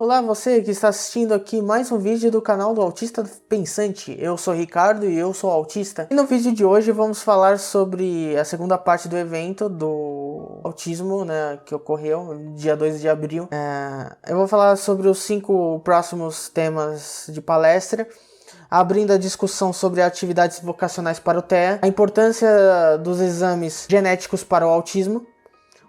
Olá, você que está assistindo aqui mais um vídeo do canal do Autista Pensante. Eu sou Ricardo e eu sou autista. E no vídeo de hoje vamos falar sobre a segunda parte do evento do autismo, né, que ocorreu no dia 2 de abril. Eu vou falar sobre os 5 próximos temas de palestra, abrindo a discussão sobre atividades vocacionais para o TEA, a importância dos exames genéticos para o autismo,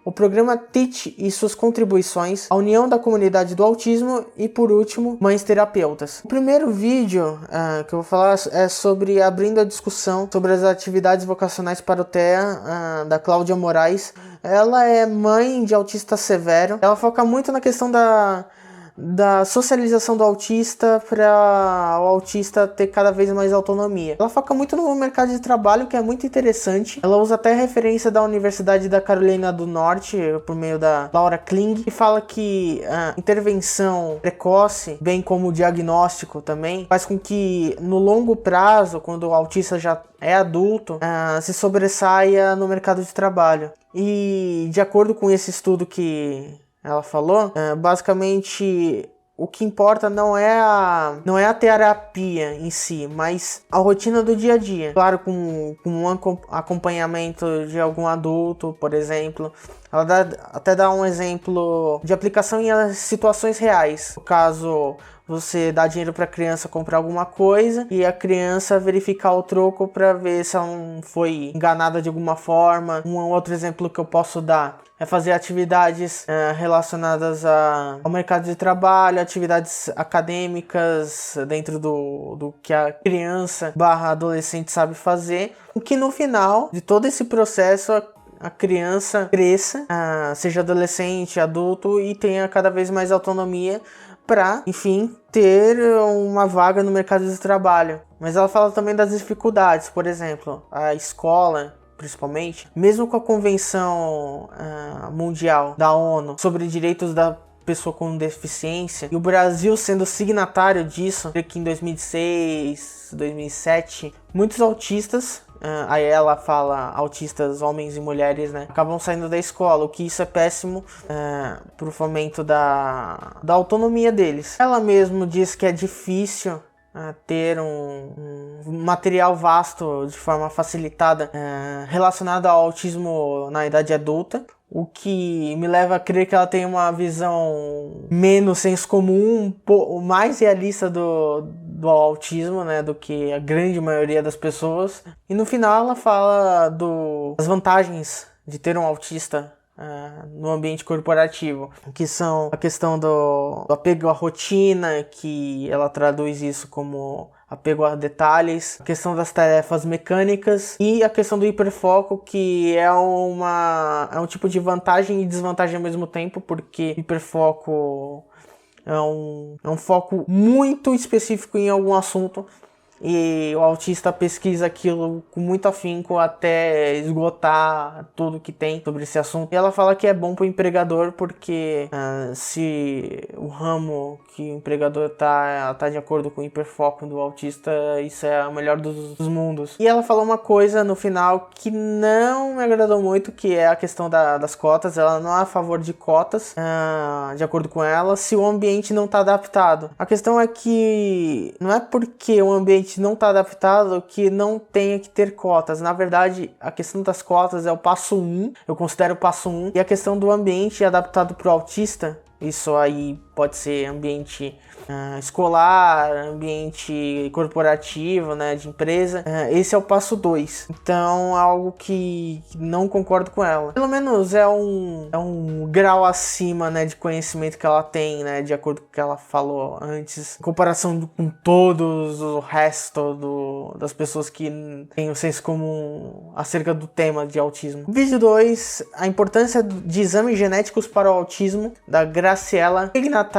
o programa Teach e suas contribuições, a união da comunidade do autismo e, por último, mães terapeutas. O primeiro vídeo que eu vou falar é sobre abrindo a discussão sobre as atividades vocacionais para o TEA, da Cláudia Moraes. Ela é mãe de autista severo. Ela foca muito na questão da socialização do autista para o autista ter cada vez mais autonomia. Ela foca muito no mercado de trabalho, que é muito interessante. Ela usa até referência da Universidade da Carolina do Norte, por meio da Laura Kling, e fala que a intervenção precoce, bem como o diagnóstico também, faz com que no longo prazo, quando o autista já é adulto, se sobressaia no mercado de trabalho. E de acordo com esse estudo que ela falou, basicamente o que importa não é a terapia em si, mas a rotina do dia a dia. Claro, com um acompanhamento de algum adulto, por exemplo. Ela até dá um exemplo de aplicação em situações reais. No caso, você dá dinheiro para a criança comprar alguma coisa e a criança verificar o troco para ver se ela não foi enganada de alguma forma. Um outro exemplo que eu posso dar é fazer atividades relacionadas ao mercado de trabalho, atividades acadêmicas dentro do que a criança / adolescente sabe fazer, o que no final de todo esse processo a criança cresça, seja adolescente, adulto e tenha cada vez mais autonomia para, enfim, ter uma vaga no mercado de trabalho. Mas ela fala também das dificuldades, por exemplo, a escola, principalmente, mesmo com a Convenção Mundial da ONU sobre direitos da pessoa com deficiência, e o Brasil sendo signatário disso, que em 2006, 2007, muitos autistas, aí ela fala autistas, homens e mulheres, né, acabam saindo da escola, o que isso é péssimo pro fomento da autonomia deles. Ela mesmo diz que é difícil ter um material vasto de forma facilitada relacionado ao autismo na idade adulta, o que me leva a crer que ela tem uma visão menos senso comum, mais realista do autismo, né, do que a grande maioria das pessoas. E no final ela fala das vantagens de ter um autista no ambiente corporativo, que são a questão do apego à rotina, que ela traduz isso como apego a detalhes, a questão das tarefas mecânicas e a questão do hiperfoco, que é um tipo de vantagem e desvantagem ao mesmo tempo, porque hiperfoco é um foco muito específico em algum assunto, e o autista pesquisa aquilo com muito afinco até esgotar tudo que tem sobre esse assunto. E ela fala que é bom para o empregador porque se o ramo que o empregador tá de acordo com o hiperfoco do autista, isso é o melhor dos mundos. E ela falou uma coisa no final que não me agradou muito, que é a questão das cotas. Ela não é a favor de cotas, de acordo com ela, se o ambiente não está adaptado. A questão é que não é porque o ambiente não está adaptado que não tenha que ter cotas. Na verdade, a questão das cotas é o passo 1, eu considero o passo 1, e a questão do ambiente adaptado para o autista, isso aí pode ser ambiente escolar, ambiente corporativo, né, de empresa. Esse é o passo 2. Então, algo que não concordo com ela. Pelo menos é um grau acima, né, de conhecimento que ela tem, né, de acordo com o que ela falou antes, em comparação com todos o resto das pessoas que têm o senso comum acerca do tema de autismo. Vídeo 2, a importância de exames genéticos para o autismo, da Graciela Pignatari.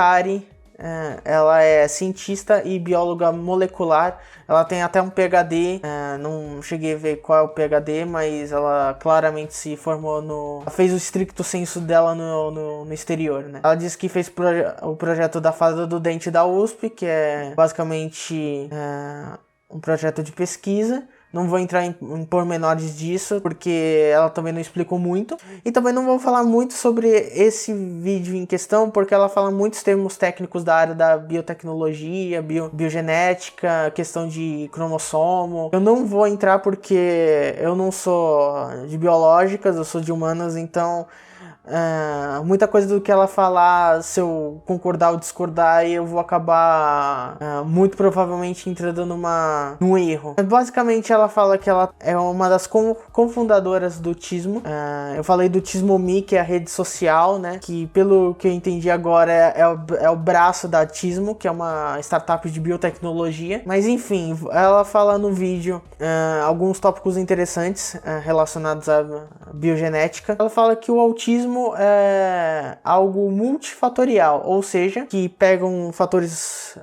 Ela é cientista e bióloga molecular. Ela tem até um PhD, não cheguei a ver qual é o PhD, mas ela claramente se formou ela fez o stricto sensu dela no exterior, né? Ela disse que fez o projeto da fada do dente da USP, que é basicamente um projeto de pesquisa Não vou entrar em pormenores disso, porque ela também não explicou muito. E também não vou falar muito sobre esse vídeo em questão, porque ela fala muitos termos técnicos da área da biotecnologia, biogenética, questão de cromossomo. Eu não vou entrar porque eu não sou de biológicas, eu sou de humanas, então... muita coisa do que ela falar, se eu concordar ou discordar, eu vou acabar muito provavelmente entrando num erro. Basicamente ela fala que ela é uma das cofundadoras do Tismo. Eu falei do Tismomi, que é a rede social, né, que pelo que eu entendi agora é o braço da Tismo, que é uma startup de biotecnologia. Mas enfim, ela fala no vídeo alguns tópicos interessantes relacionados à biogenética. Ela fala que o autismo é algo multifatorial, ou seja, que pegam fatores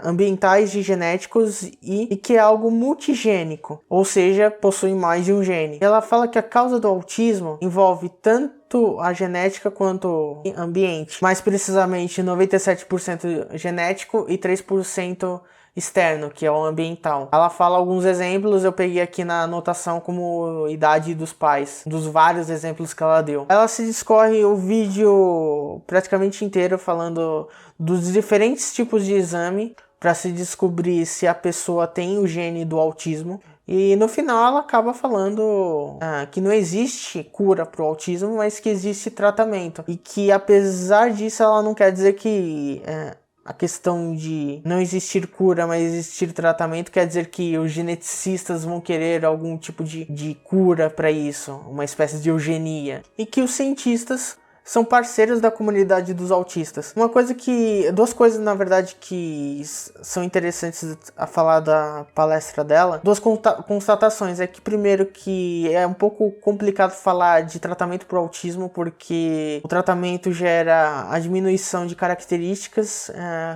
ambientais e genéticos e que é algo multigênico, ou seja, possui mais de um gene. Ela fala que a causa do autismo envolve tanto a genética quanto o ambiente, mais precisamente 97% genético e 3% externo, que é o ambiental. Ela fala alguns exemplos, eu peguei aqui na anotação como idade dos pais, dos vários exemplos que ela deu. Ela se discorre o vídeo praticamente inteiro falando dos diferentes tipos de exame para se descobrir se a pessoa tem o gene do autismo. E no final ela acaba falando que não existe cura para o autismo, mas que existe tratamento. E que apesar disso ela não quer dizer que... a questão de não existir cura, mas existir tratamento, quer dizer que os geneticistas vão querer algum tipo de cura para isso, uma espécie de eugenia. E que os cientistas são parceiros da comunidade dos autistas. Duas coisas na verdade que são interessantes a falar da palestra dela, duas constatações, é que primeiro que é um pouco complicado falar de tratamento para o autismo, porque o tratamento gera a diminuição de características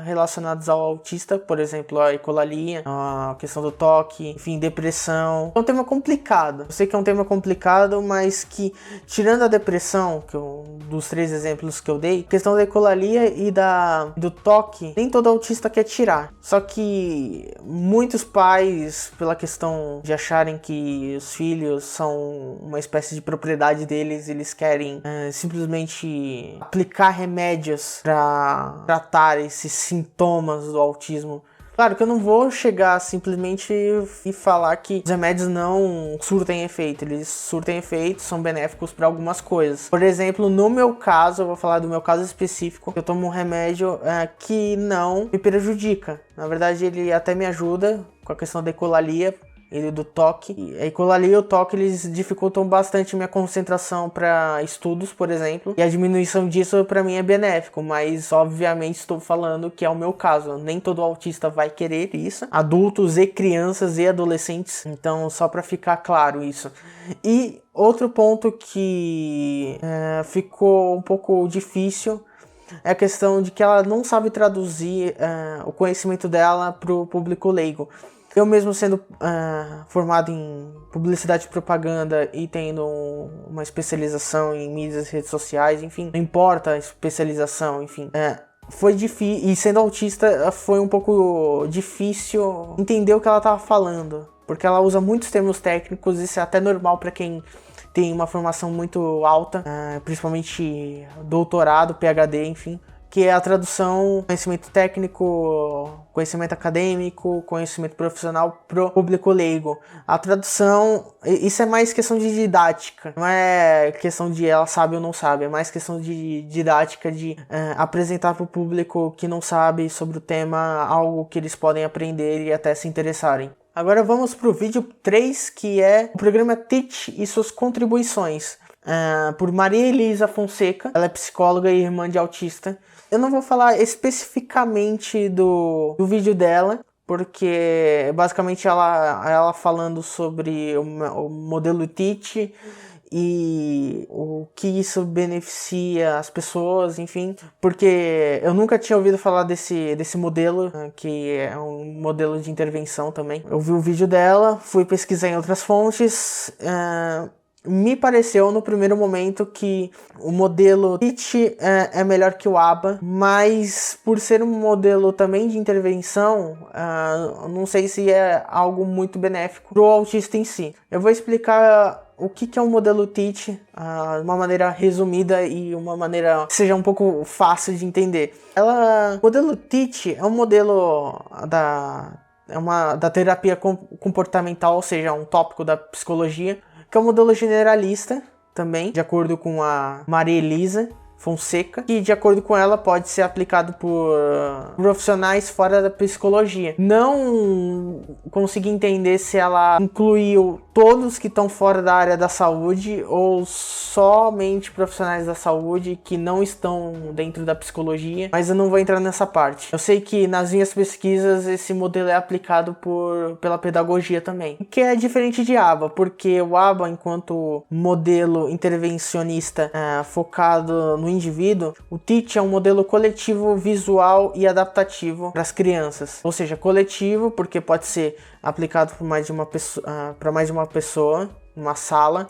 relacionadas ao autista, por exemplo, a ecolalia, a questão do toque, enfim, depressão. É um tema complicado, eu sei que é um tema complicado, mas que tirando a depressão, dos 3 exemplos que eu dei, questão da ecolalia e do toque, nem todo autista quer tirar. Só que muitos pais, pela questão de acharem que os filhos são uma espécie de propriedade deles, eles querem simplesmente aplicar remédios para tratar esses sintomas do autismo. Claro que eu não vou chegar simplesmente e falar que os remédios não surtem efeito. Eles surtem efeito, são benéficos para algumas coisas. Por exemplo, no meu caso, eu vou falar do meu caso específico, eu tomo um remédio que não me prejudica. Na verdade, ele até me ajuda com a questão da ecolalia e do toque. A ecolalia e o toque, eles dificultam bastante minha concentração para estudos, por exemplo. E a diminuição disso para mim é benéfico, mas obviamente estou falando que é o meu caso. Nem todo autista vai querer isso. Adultos e crianças e adolescentes. Então, só para ficar claro isso. E outro ponto que ficou um pouco difícil é a questão de que ela não sabe traduzir o conhecimento dela para o público leigo. Eu mesmo sendo formado em publicidade e propaganda e tendo uma especialização em mídias e redes sociais, enfim, não importa a especialização, enfim, foi difícil, e sendo autista foi um pouco difícil entender o que ela estava falando, porque ela usa muitos termos técnicos, isso é até normal para quem tem uma formação muito alta, principalmente doutorado, PhD, enfim, que é a tradução, conhecimento técnico, conhecimento acadêmico, conhecimento profissional pro público leigo. A tradução, isso é mais questão de didática, não é questão de ela sabe ou não sabe, é mais questão de didática, de apresentar para o público que não sabe sobre o tema algo que eles podem aprender e até se interessarem. Agora vamos para o vídeo 3, que é o programa Teach e suas contribuições, por Maria Elisa Fonseca. Ela é psicóloga e irmã de autista. Eu não vou falar especificamente do vídeo dela, porque basicamente ela falando sobre o modelo Teach e o que isso beneficia as pessoas, enfim, porque eu nunca tinha ouvido falar desse modelo, que é um modelo de intervenção também. Eu vi o vídeo dela, fui pesquisar em outras fontes, me pareceu no primeiro momento que o modelo TEACH é melhor que o ABA, mas por ser um modelo também de intervenção, não sei se é algo muito benéfico para o autista em si. Eu vou explicar o que é um modelo TEACH de uma maneira resumida e uma maneira que seja um pouco fácil de entender. O modelo TEACH é um modelo da terapia comportamental, ou seja, um tópico da psicologia, que é um modelo generalista também, de acordo com a Maria Elisa Fonseca, que de acordo com ela pode ser aplicado por profissionais fora da psicologia. Não consegui entender se ela incluiu todos que estão fora da área da saúde ou somente profissionais da saúde que não estão dentro da psicologia, mas eu não vou entrar nessa parte. Eu sei que nas minhas pesquisas esse modelo é aplicado pela pedagogia também, que é diferente de ABA, porque o ABA, enquanto modelo intervencionista focado no indivíduo, o TEACH é um modelo coletivo, visual e adaptativo para as crianças. Ou seja, coletivo porque pode ser aplicado para mais de uma pessoa, numa sala.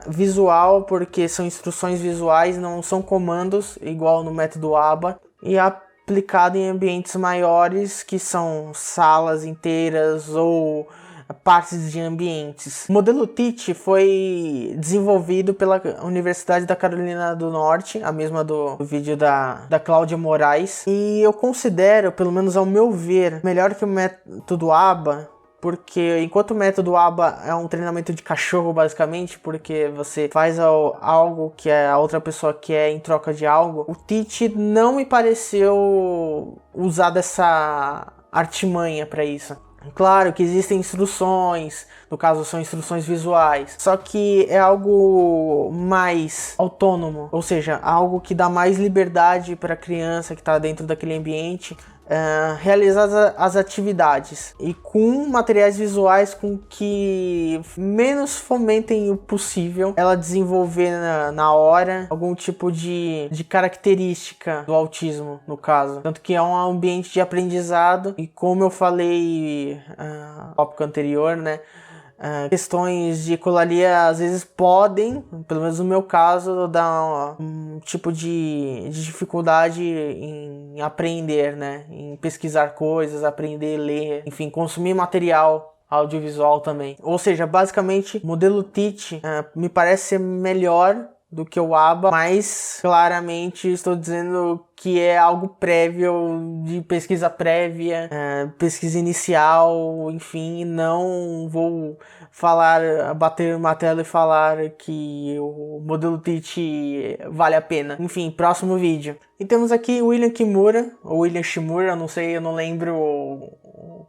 Visual porque são instruções visuais, não são comandos, igual no método ABA. E aplicado em ambientes maiores, que são salas inteiras ou partes de ambientes. O modelo TEACH foi desenvolvido pela Universidade da Carolina do Norte, a mesma do vídeo da Cláudia Moraes, e eu considero, pelo menos ao meu ver, melhor que o método ABA, porque enquanto o método ABA é um treinamento de cachorro, basicamente, porque você faz algo que a outra pessoa quer em troca de algo, o TEACH não me pareceu usar dessa artimanha para isso. Claro que existem instruções, no caso são instruções visuais, só que é algo mais autônomo, ou seja, algo que dá mais liberdade para a criança que está dentro daquele ambiente realizar as atividades e com materiais visuais com que menos fomentem o possível ela desenvolver na hora algum tipo de característica do autismo, no caso. Tanto que é um ambiente de aprendizado e, como eu falei no tópico anterior, né, questões de ecolalia às vezes podem, pelo menos no meu caso, dar um tipo de dificuldade em aprender, né? Em pesquisar coisas, aprender, ler, enfim, consumir material audiovisual também. Ou seja, basicamente, o modelo TEACH me parece ser melhor do que o ABA, mas claramente estou dizendo que é algo prévio, de pesquisa prévia, pesquisa inicial, enfim, não vou bater o martelo e falar que o modelo TEACH vale a pena. Enfim, próximo vídeo. E temos aqui o William Kimura, ou William Shimura, eu não lembro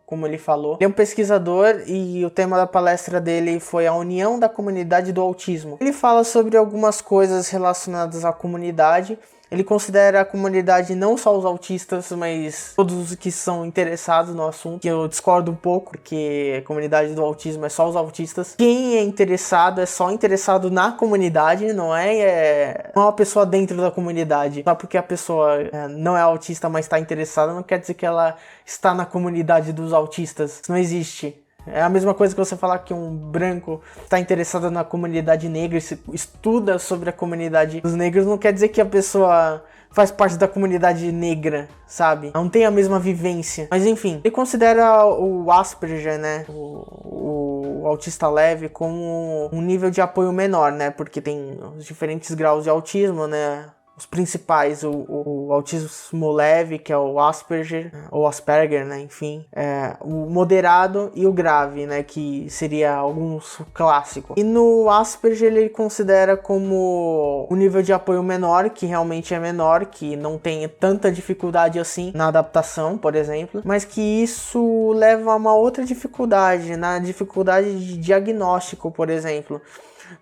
como ele falou. Ele é um pesquisador e o tema da palestra dele foi a união da comunidade do autismo. Ele fala sobre algumas coisas relacionadas à comunidade. Ele considera a comunidade não só os autistas, mas todos os que são interessados no assunto, que eu discordo um pouco, porque a comunidade do autismo é só os autistas. Quem é interessado é só interessado na comunidade, não é uma pessoa dentro da comunidade. Só porque a pessoa não é autista, mas está interessada, não quer dizer que ela está na comunidade dos autistas. Isso não existe. É a mesma coisa que você falar que um branco está interessado na comunidade negra e estuda sobre a comunidade dos negros, não quer dizer que a pessoa faz parte da comunidade negra, sabe? Não tem a mesma vivência. Mas enfim, ele considera o Asperger, né? O autista leve como um nível de apoio menor, né? Porque tem os diferentes graus de autismo, né? Os principais, o autismo leve, que é o Asperger, ou Asperger, né, enfim, o moderado e o grave, né, que seria alguns clássicos. E no Asperger ele considera como um nível de apoio menor, que realmente é menor, que não tem tanta dificuldade assim na adaptação, por exemplo, mas que isso leva a uma outra dificuldade, na dificuldade de diagnóstico, por exemplo.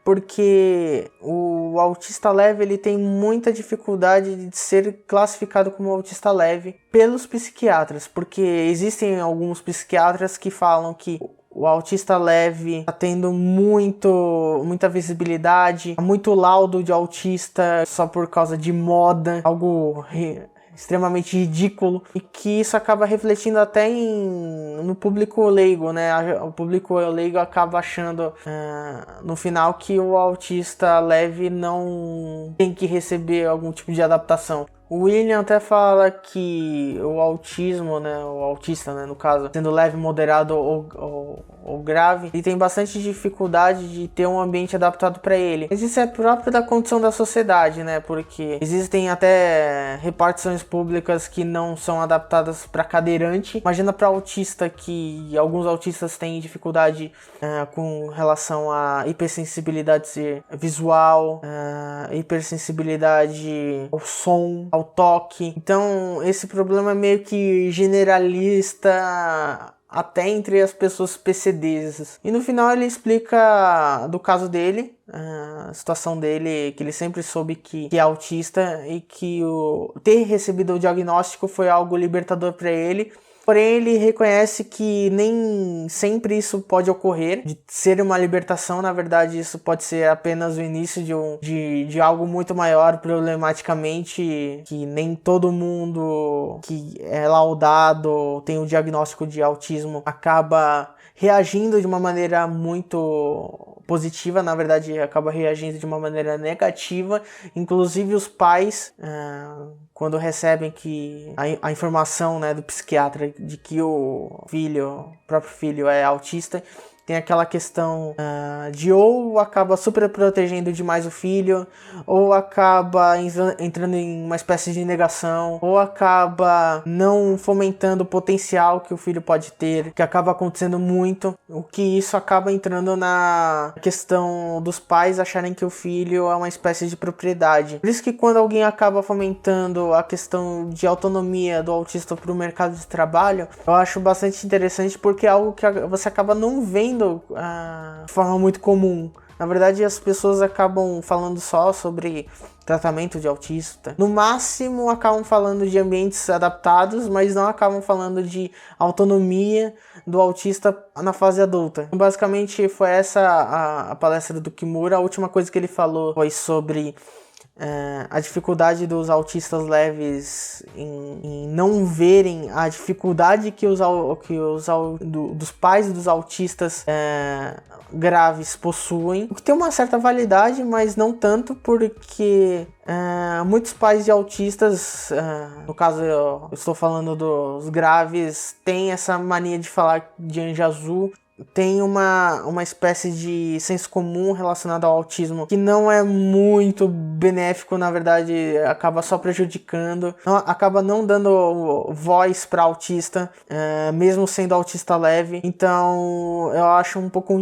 Porque o autista leve ele tem muita dificuldade de ser classificado como autista leve pelos psiquiatras, porque existem alguns psiquiatras que falam que o autista leve está tendo muita visibilidade, muito laudo de autista só por causa de moda, algo extremamente ridículo e que isso acaba refletindo até no público leigo, né? O público leigo acaba achando no final que o autista leve não tem que receber algum tipo de adaptação. O William até fala que o autismo, né, o autista, né, no caso, sendo leve, moderado ou grave, ele tem bastante dificuldade de ter um ambiente adaptado para ele. Mas isso é próprio da condição da sociedade, né, porque existem até repartições públicas que não são adaptadas para cadeirante. Imagina para autista, que alguns autistas têm dificuldade com relação à hipersensibilidade visual, hipersensibilidade ao som, ao toque. Então esse problema é meio que generalista até entre as pessoas PCDs. E no final ele explica do caso dele, a situação dele, que ele sempre soube que é autista e que ter recebido o diagnóstico foi algo libertador para ele. Porém, ele reconhece que nem sempre isso pode ocorrer, de ser uma libertação. Na verdade, isso pode ser apenas o início de algo muito maior, problematicamente, que nem todo mundo que é laudado, tem o diagnóstico de autismo, acaba reagindo de uma maneira muito positiva. Na verdade, acaba reagindo de uma maneira negativa. Inclusive os pais, quando recebem a informação, né, do psiquiatra de que o próprio filho é autista, tem aquela questão de ou acaba super protegendo demais o filho, ou acaba entrando em uma espécie de negação, ou acaba não fomentando o potencial que o filho pode ter, que acaba acontecendo muito, o que isso acaba entrando na questão dos pais acharem que o filho é uma espécie de propriedade. Por isso que quando alguém acaba fomentando a questão de autonomia do autista para o mercado de trabalho, eu acho bastante interessante, porque é algo que você acaba não vendo de forma muito comum. Na verdade, as pessoas acabam falando só sobre tratamento de autista. No máximo, acabam falando de ambientes adaptados, mas não acabam falando de autonomia do autista na fase adulta. Basicamente, foi essa a palestra do Kimura. A última coisa que ele falou foi sobre a dificuldade dos autistas leves em não verem a dificuldade que dos pais dos autistas graves possuem, o que tem uma certa validade, mas não tanto, porque muitos pais de autistas, no caso eu estou falando dos graves, têm essa mania de falar de anjo azul. Tem uma espécie de senso comum relacionado ao autismo que não é muito benéfico, na verdade acaba só prejudicando, acaba não dando voz para autista, mesmo sendo autista leve. Então eu acho um pouco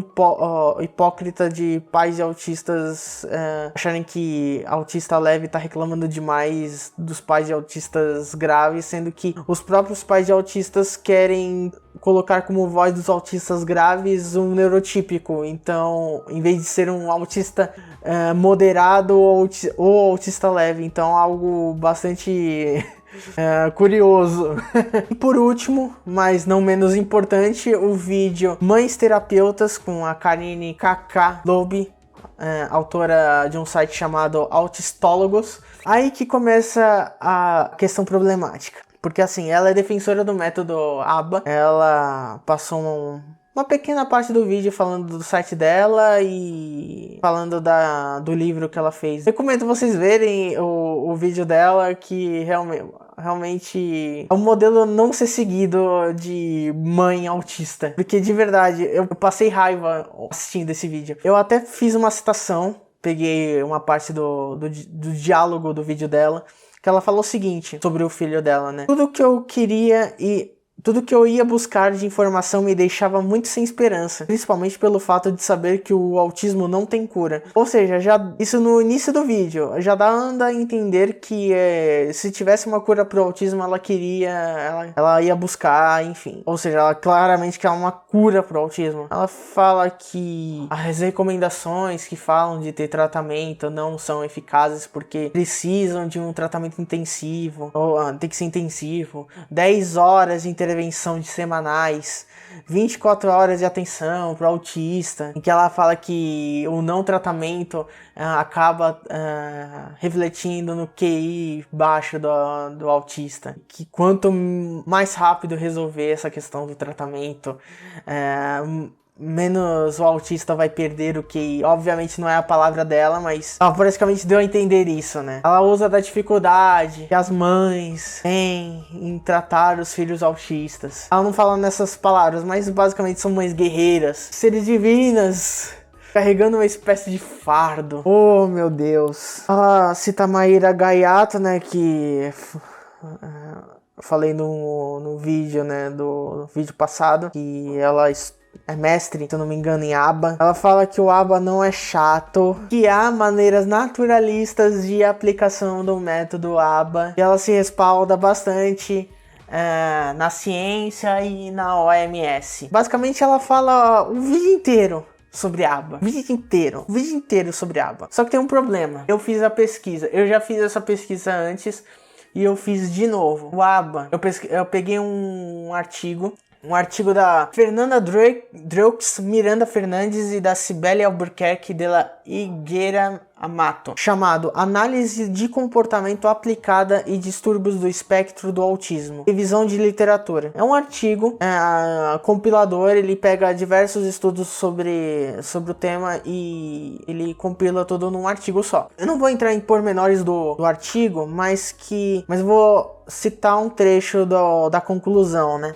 hipócrita de pais de autistas acharem que autista leve está reclamando demais dos pais de autistas graves, sendo que os próprios pais de autistas querem colocar como voz dos autistas graves um neurotípico. Então, em vez de ser um autista moderado ou autista leve, então algo bastante curioso. E por último, mas não menos importante, o vídeo Mães Terapeutas com a Karine K.K. Loeb, autora de um site chamado Autistólogos. Aí que começa a questão problemática. Porque assim, ela é defensora do método ABA, ela passou uma pequena parte do vídeo falando do site dela e falando do livro que ela fez. Recomendo vocês verem o vídeo dela, que realmente é um modelo não ser seguido de mãe autista. Porque de verdade, eu passei raiva assistindo esse vídeo. Eu até fiz uma citação, peguei uma parte do diálogo do vídeo dela, que ela falou o seguinte sobre o filho dela, né? Tudo que eu ia buscar de informação me deixava muito sem esperança, principalmente pelo fato de saber que o autismo não tem cura. Ou seja, isso no início do vídeo já dá a entender que se tivesse uma cura pro autismo, ela ia buscar, enfim. Ou seja, ela claramente quer uma cura pro autismo. Ela fala que as recomendações que falam de ter tratamento não são eficazes porque precisam de um tratamento intensivo, ou tem que ser intensivo, 10 horas de intervenção intervenção de semanais, 24 horas de atenção para o autista, em que ela fala que o não tratamento acaba refletindo no QI baixo do autista. Que quanto mais rápido resolver essa questão do tratamento, menos o autista vai perder o QI. Obviamente não é a palavra dela, mas ela praticamente deu a entender isso, né? Ela usa da dificuldade que as mães têm em tratar os filhos autistas. Ela não fala nessas palavras, mas basicamente são mães guerreiras, seres divinas, carregando uma espécie de fardo. Oh, meu Deus. Ela cita a Maíra Gaiato, né, que eu falei no vídeo, né, do vídeo passado, que ela é mestre, se eu não me engano, em ABA. Ela fala que o ABA não é chato, que há maneiras naturalistas de aplicação do método ABA, e ela se respalda bastante na ciência e na OMS. Basicamente ela fala o vídeo inteiro sobre ABA, o vídeo inteiro sobre ABA. Só que tem um problema, eu fiz a pesquisa, eu já fiz essa pesquisa antes e eu fiz de novo. O ABA, eu peguei um artigo da Fernanda Dreux, Miranda Fernandes e da Cibele Albuquerque de la Higuera Amato, chamado Análise de Comportamento Aplicada e Distúrbios do Espectro do Autismo, Revisão de Literatura. É um artigo compilador, ele pega diversos estudos sobre o tema e ele compila tudo num artigo só. Eu não vou entrar em pormenores do artigo, mas vou citar um trecho da conclusão, né?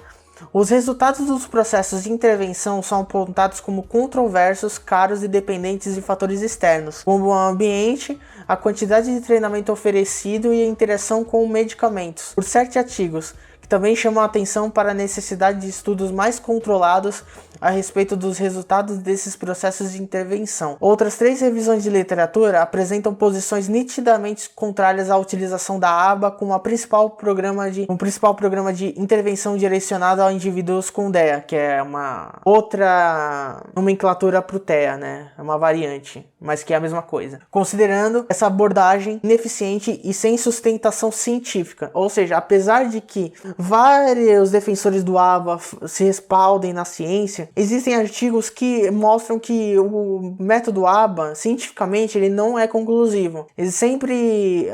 Os resultados dos processos de intervenção são apontados como controversos, caros e dependentes de fatores externos, como o ambiente, a quantidade de treinamento oferecido e a interação com medicamentos, por 7 artigos, que também chamam a atenção para a necessidade de estudos mais controlados a respeito dos resultados desses processos de intervenção. Outras 3 revisões de literatura apresentam posições nitidamente contrárias à utilização da ABA como um principal programa de intervenção direcionado a indivíduos com DEA, que é uma outra nomenclatura para o TEA, né? É uma variante, mas que é a mesma coisa. Considerando essa abordagem ineficiente e sem sustentação científica, ou seja, apesar de que vários defensores do ABA se respaldem na ciência, existem artigos que mostram que o método ABA, cientificamente, ele não é conclusivo. Ele sempre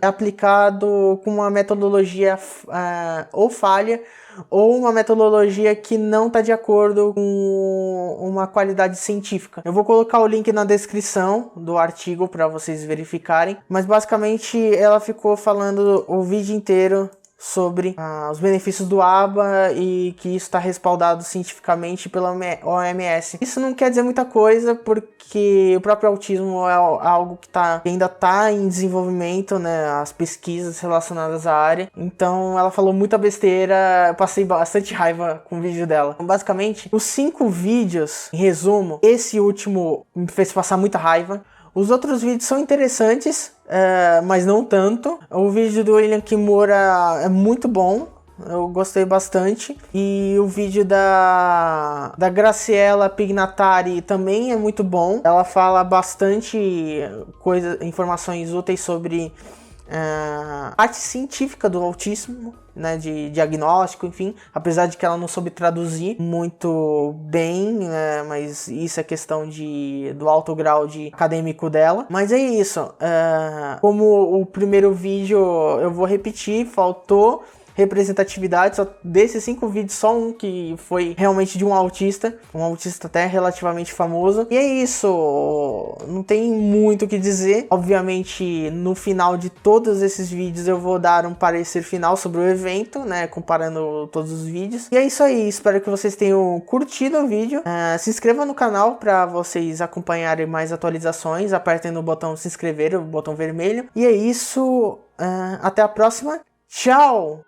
é aplicado com uma metodologia ou falha, ou uma metodologia que não está de acordo com uma qualidade científica. Eu vou colocar o link na descrição do artigo para vocês verificarem, mas basicamente ela ficou falando o vídeo inteiro sobre os benefícios do ABA e que isso está respaldado cientificamente pela OMS. Isso não quer dizer muita coisa, porque o próprio autismo é algo que ainda está em desenvolvimento, né, as pesquisas relacionadas à área. Então ela falou muita besteira, eu passei bastante raiva com o vídeo dela. Então, basicamente, os 5 vídeos, em resumo, esse último me fez passar muita raiva. Os outros vídeos são interessantes, mas não tanto. O vídeo do William Kimura é muito bom, eu gostei bastante. E o vídeo da Graciela Pignatari também é muito bom. Ela fala bastante informações úteis sobre a parte científica do autismo, né, de diagnóstico, enfim, apesar de que ela não soube traduzir muito bem, né, mas isso é questão do alto grau de acadêmico dela. Mas é isso, como o primeiro vídeo eu vou repetir, faltou representatividade, só desses 5 vídeos só um que foi realmente de um autista até relativamente famoso, e é isso, não tem muito o que dizer. Obviamente no final de todos esses vídeos eu vou dar um parecer final sobre o evento, né, comparando todos os vídeos, e é isso aí, espero que vocês tenham curtido o vídeo. Se inscreva no canal para vocês acompanharem mais atualizações, apertem no botão se inscrever, o botão vermelho, e é isso, até a próxima, tchau!